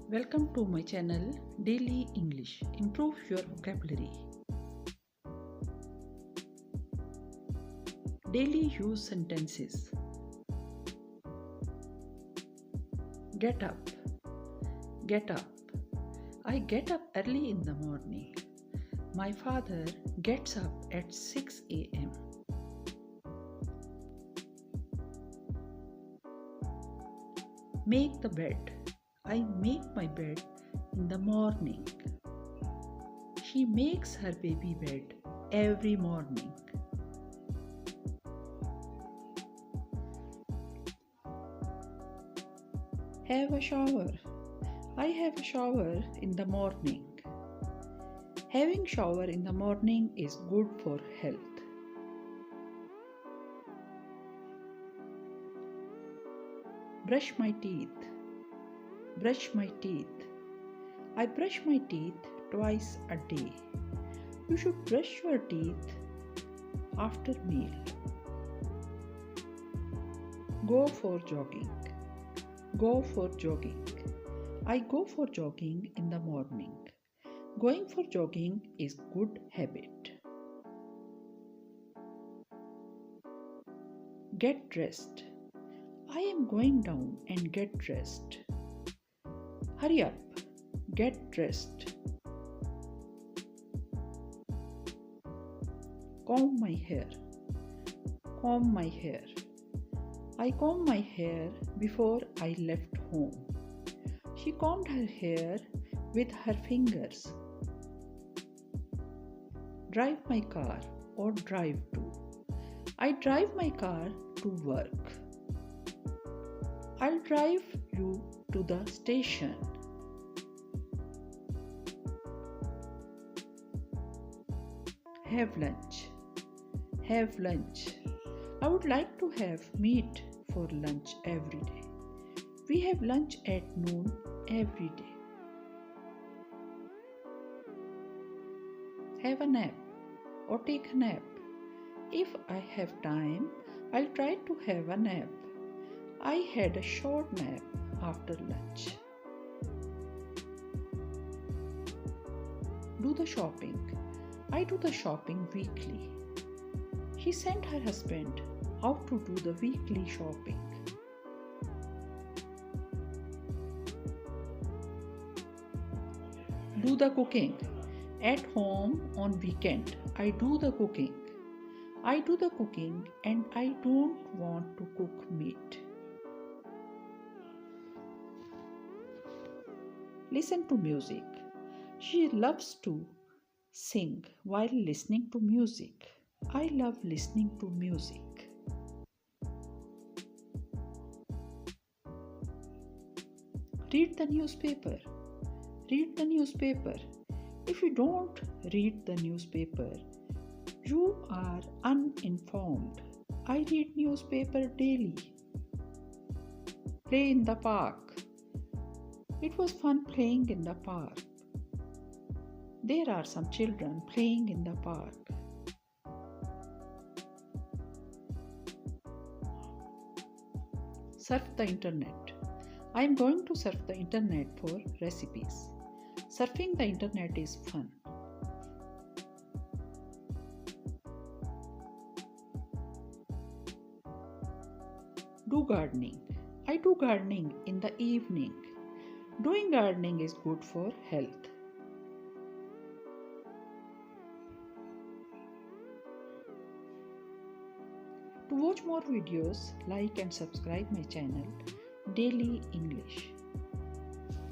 Welcome to my channel Daily English. Improve your vocabulary. Daily use sentences. Get up. Get up. I get up early in the morning. My father gets up at 6 a.m. Make the bed. I make my bed in the morning. She makes her baby bed every morning. Have a shower. I have a shower in the morning. Having shower in the morning is good for health. Brush my teeth. Brush my teeth. I brush my teeth twice a day. You should brush your teeth after meal. Go for jogging. Go for jogging. I go for jogging in the morning. Going for jogging is good habit. Get dressed. I am going down and get dressed. Hurry up. Get dressed. Comb my hair. Comb my hair. I combed my hair before I left home. She combed her hair with her fingers. Drive my car or drive to. I drive my car to work. I'll drive you to the station. Have lunch. Have lunch. I would like to have meat for lunch every day. We have lunch at noon every day. Have a nap or take a nap. If I have time, I'll try to have a nap. I had a short nap after lunch. Do the shopping. I do the shopping weekly. She sent her husband out to do the weekly shopping. Do the cooking. At home on weekend, I do the cooking. I do the cooking and I don't want to cook meat. Listen to music. She loves to sing while listening to music. I love listening to music. Read the newspaper. Read the newspaper. If you don't read the newspaper, you are uninformed. I read newspaper daily. Play in the park. It was fun playing in the park. There are some children playing in the park. Surf the internet. I am going to surf the internet for recipes. Surfing the internet is fun. Do gardening. I do gardening in the evening. Doing gardening is good for health. To watch more videos, like and subscribe my channel Daily English.